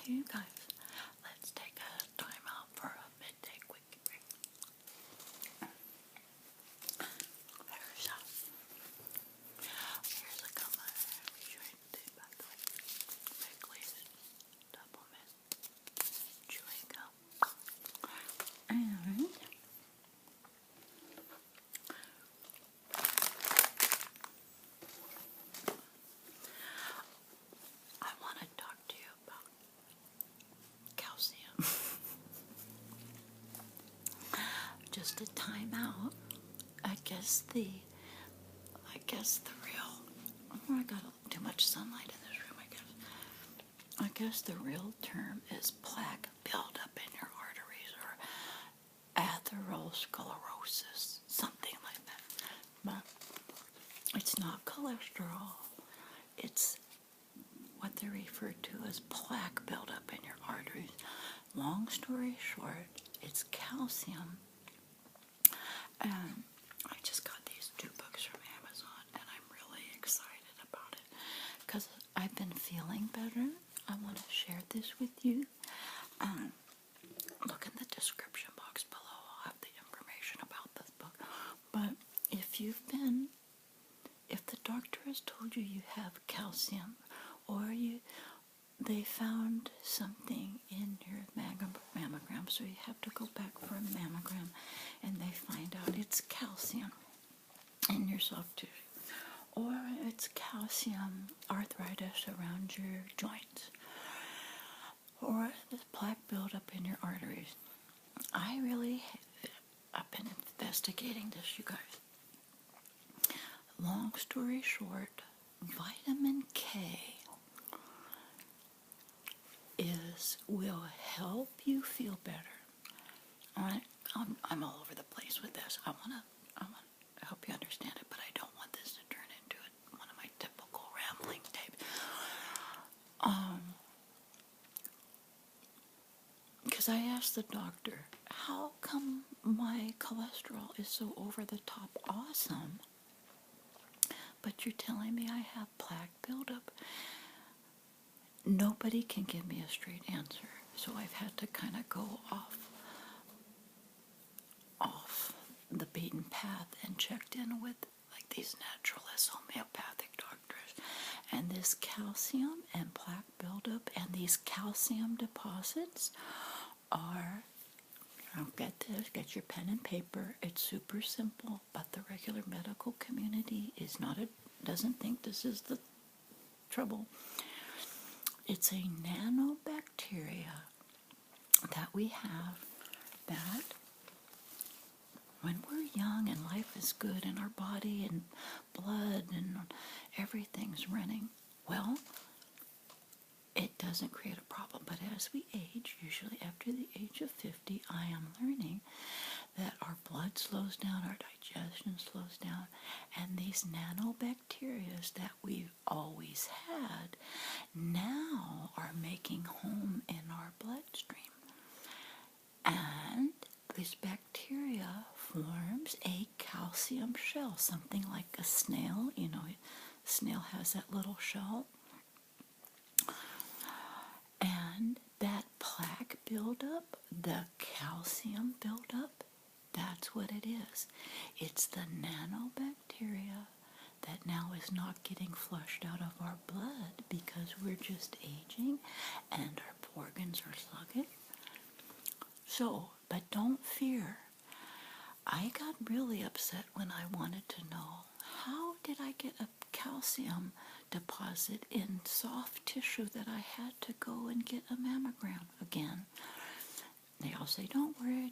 You guys, let's take a time out for a midday quick break. Here's a gum I'm chewing today, by the way. Wrigley's Double Mint chewing gum. And I want to talk to you about calcium. Just a time out. I guess the real, oh, I got too much sunlight in this room, I guess the real term is plaque buildup in your arteries, or atherosclerosis, something like that. But it's not cholesterol. It's what they refer to as plaque buildup in your arteries. Long story short, it's calcium. And I just got these 2 books from Amazon, and I'm really excited about it because I've been feeling better. I want to share this with you. Look in the description box below. I'll have the information about this book. But if the doctor has told you you have calcium, or they found something in your mammogram, so you have to go back for a mammogram, and they find out it's calcium in your soft tissue, or it's calcium arthritis around your joints, or the plaque buildup in your arteries. I've been investigating this, you guys. Long story short, vitamin K will help you feel better. I'm all over the place with this. I want to help you understand it, but I don't want this to turn into one of my typical rambling tapes. Because I asked the doctor, how come my cholesterol is so over the top awesome, but you're telling me I have plaque buildup? Nobody can give me a straight answer, so I've had to kind of go off the beaten path and checked in with like these naturalist homeopathic doctors. And this calcium and plaque buildup and these calcium deposits are, get this, get your pen and paper. It's super simple, but the regular medical community doesn't think this is the trouble. It's a nanobacteria that we have that when we're young and life is good and our body and blood and everything's running well, it doesn't create a problem. But as we age, usually after the age of 50, I am learning that our blood slows down, our digestion slows down, and these nanobacteria that we've always had now are making home in our bloodstream. And this bacteria forms a calcium shell, something like a snail. You know, a snail has that little shell. And that plaque buildup, the calcium buildup, that's what it is. It's the nanobacteria that now is not getting flushed out of our blood because we're just aging and our organs are sluggish. So, but don't fear. I got really upset when I wanted to know, how did I get a calcium deposit in soft tissue that I had to go and get a mammogram again? They all say, don't worry,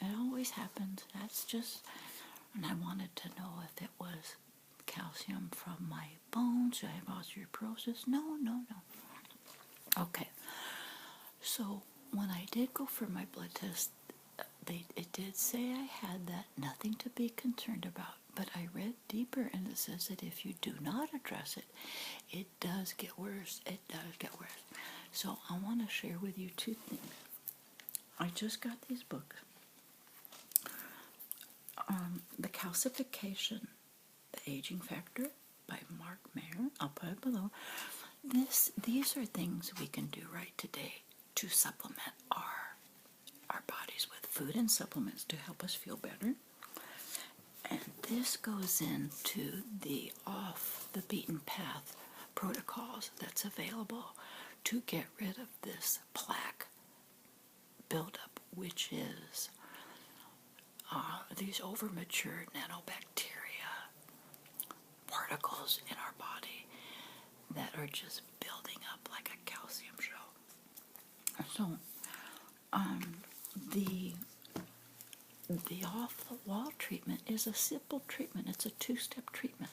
it always happens. That's just, and I wanted to know if it was calcium from my bones. Do I have osteoporosis? No. Okay, so when I did go for my blood test, it did say I had that, nothing to be concerned about. But I read deeper, and it says that if you do not address it, it does get worse. It does get worse. So I want to share with you 2 things. I just got these books. The Calcification, The Aging Factor by Mark Mayer. I'll put it below. these are things we can do right today to supplement our bodies with food and supplements to help us feel better. And this goes into the off the beaten path protocols that's available to get rid of this plaque buildup, which is these overmature nanobacteria particles in our body that are just building up like a calcium shell. So, the off-the-wall treatment is a simple treatment. It's a two-step treatment.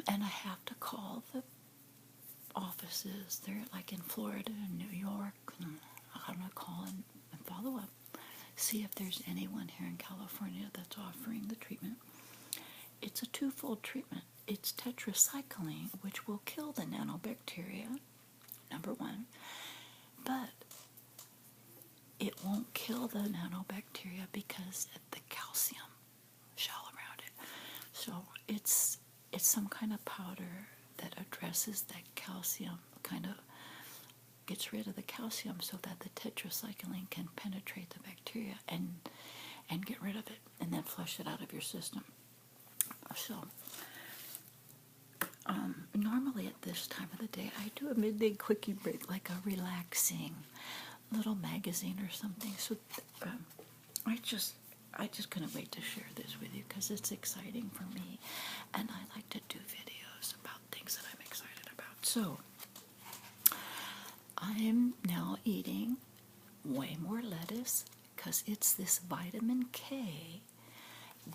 And I have to call the offices. They're like in Florida and New York. And I'm going to call and follow up. See if there's anyone here in California that's offering the treatment. It's a twofold treatment. It's tetracycline, which will kill the nanobacteria, number one. But it won't kill the nanobacteria because of the calcium shell around it. So it's some kind of powder that addresses that calcium, kind of gets rid of the calcium so that the tetracycline can penetrate the bacteria and get rid of it and then flush it out of your system. So normally at this time of the day, I do a midday quickie break, like a relaxing little magazine or something. So I just couldn't wait to share this with you because it's exciting for me, and I like to do videos about things that I'm excited about. So I'm now eating way more lettuce because it's this vitamin K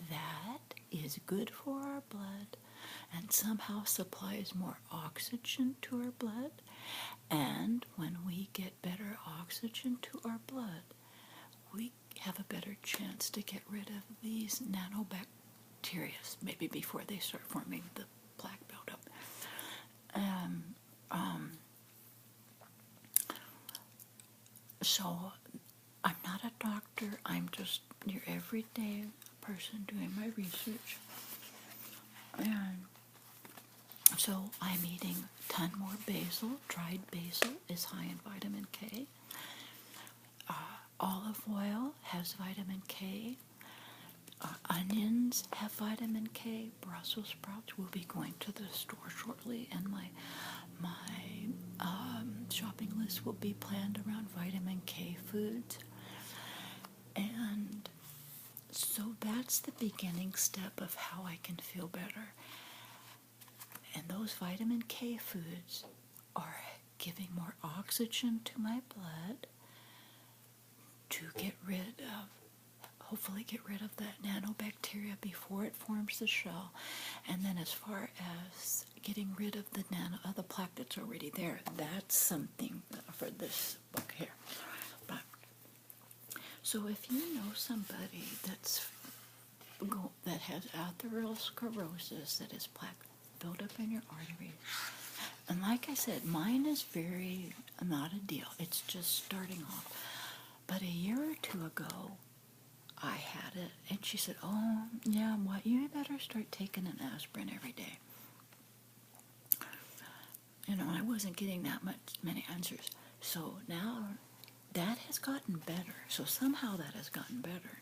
that is good for our blood and somehow supplies more oxygen to our blood. And when we get better oxygen to our blood, we have a better chance to get rid of these nanobacteria, maybe before they start forming the plaque buildup. So I'm not a doctor. I'm just your everyday person doing my research. And so I'm eating a ton more basil. Dried basil is high in vitamin K. Olive oil has vitamin K. Onions have vitamin K. Brussels sprouts. Will be going to the store shortly, and my shopping list will be planned around vitamin K foods. And so that's the beginning step of how I can feel better. And those vitamin K foods are giving more oxygen to my blood to hopefully get rid of that nanobacteria before it forms the shell. And then as far as getting rid of the plaque that's already there, that's something for this book here. But so if you know somebody that has atherosclerosis, that is plaque build up in your arteries, and like I said, mine is very not a deal. It's just starting off. But a year or two ago, I had it, and she said, "Oh, yeah, what? You better start taking an aspirin every day." I wasn't getting many answers. So now that has gotten better. So somehow that has gotten better.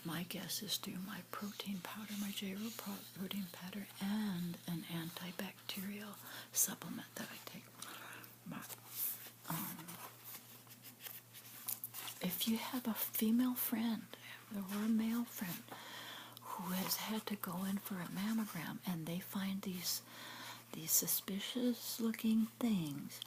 My guess is through my protein powder, my J-Row protein powder, and an antibacterial supplement that I take. But, if you have a female friend or a male friend who has had to go in for a mammogram and they find these suspicious looking things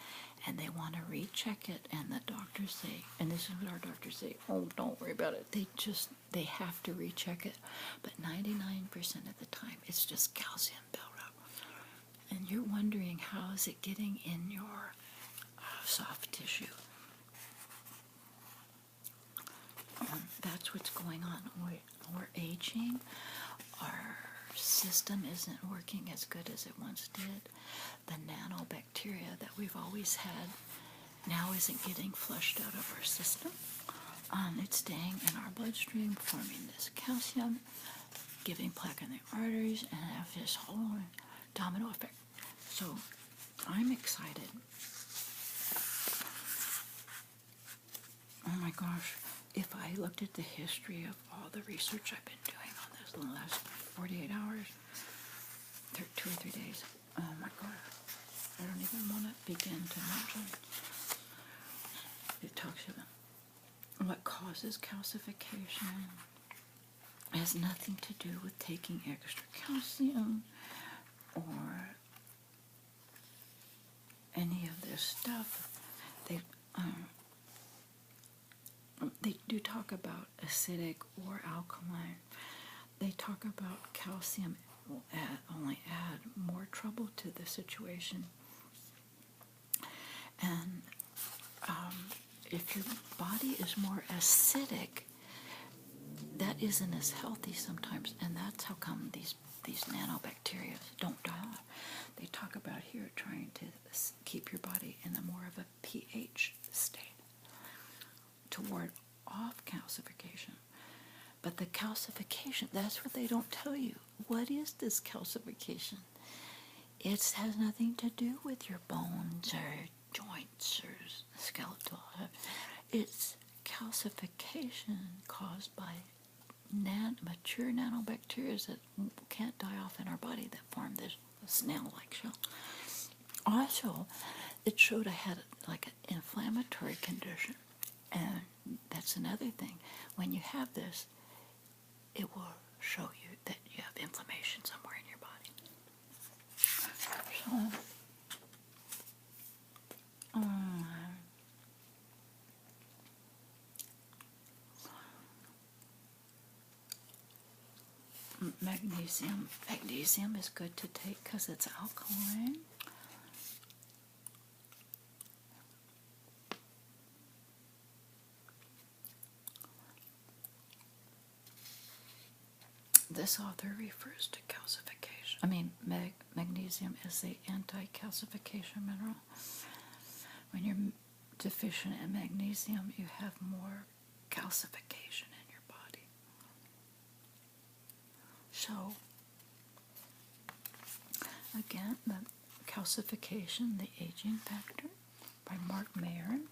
and they want to recheck it, and the doctors say, and this is what our doctors say, "Oh, don't worry about it. They have to recheck it." But 99% of the time, it's just calcium buildup. And you're wondering, how is it getting in your soft tissue? That's what's going on. We're aging. Our system isn't working as good as it once did. The nanobacteria that we've always had now isn't getting flushed out of our system. It's staying in our bloodstream, forming this calcium, giving plaque in the arteries, and have this whole domino effect. So I'm excited. Oh my gosh, if I looked at the history of all the research I've been doing on this in the last 48 hours, 2 or 3 days, oh my gosh, I don't even want to begin to mention. It talks about what causes calcification. It has nothing to do with taking extra calcium or any of this stuff. They do talk about acidic or alkaline. They talk about calcium will only add more trouble to the situation. And if your body is more acidic, that isn't as healthy sometimes, and that's how come these nanobacteria don't die off. They talk about here trying to keep your body in a more of a pH state to ward off calcification. But the calcification, that's what they don't tell you. What is this calcification? It has nothing to do with your bones or joints or skeletal. It's calcification caused by mature nanobacteria that can't die off in our body that form this snail-like shell. Also, it showed I had like an inflammatory condition, and that's another thing. When you have this, it will show you that you have inflammation somewhere in your body. So, magnesium. Magnesium is good to take because it's alkaline. This author refers to calcification. Magnesium is the anti-calcification mineral. When you're deficient in magnesium, you have more calcification in your body. So, again, the calcification, the aging factor by Mark Maron,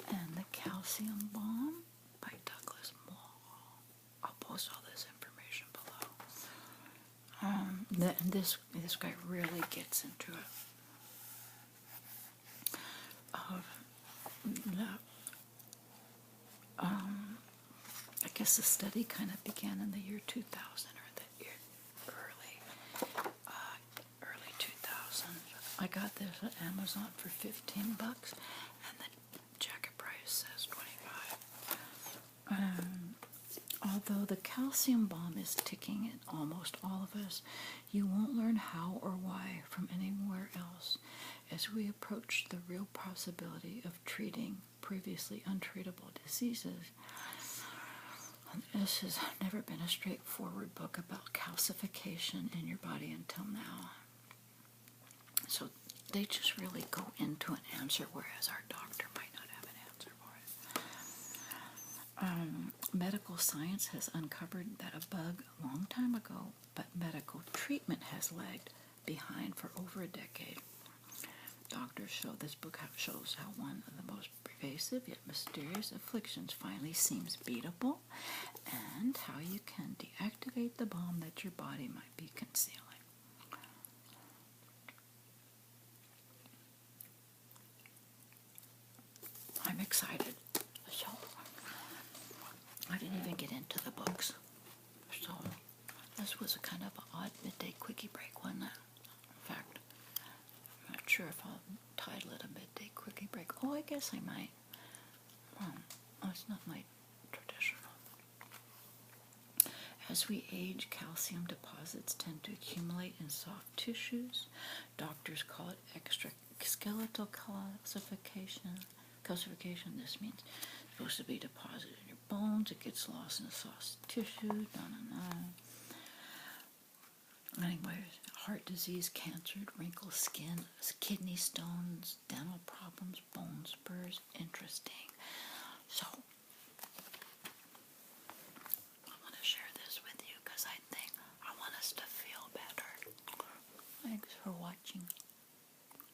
and the calcium bomb by Douglas Moore. I'll post all this information below. This guy really gets into it. I guess the study kind of began in the year 2000 or the year early 2000s. I got this at Amazon for $15, and the jacket price says $25. Although the calcium bomb is ticking in almost all of us, you won't learn how or why from anywhere else as we approach the real possibility of treating previously untreatable diseases. This has never been a straightforward book about calcification in your body until now. So they just really go into an answer, whereas our doctor might not have an answer for it. Medical science has uncovered that a bug a long time ago, but medical treatment has lagged behind for over a decade. Doctors show this book shows how one of the most pervasive yet mysterious afflictions finally seems beatable, and how you can deactivate the bomb that your body might be concealing. I'm excited. So, I didn't even get into the books. So, this was a kind of an odd midday quickie break, wasn't it? In fact, I'm not sure if I'll title it a midday quickie break. Oh, I guess I might. It's not my traditional. As we age, calcium deposits tend to accumulate in soft tissues. Doctors call it extraskeletal calcification. This means it's supposed to be deposited in your bones. It gets lost in the soft tissue. Anyways, heart disease, cancer, wrinkled skin, kidney stones, dental problems, bone spurs. Interesting. So, I want to share this with you because I think I want us to feel better. Thanks for watching.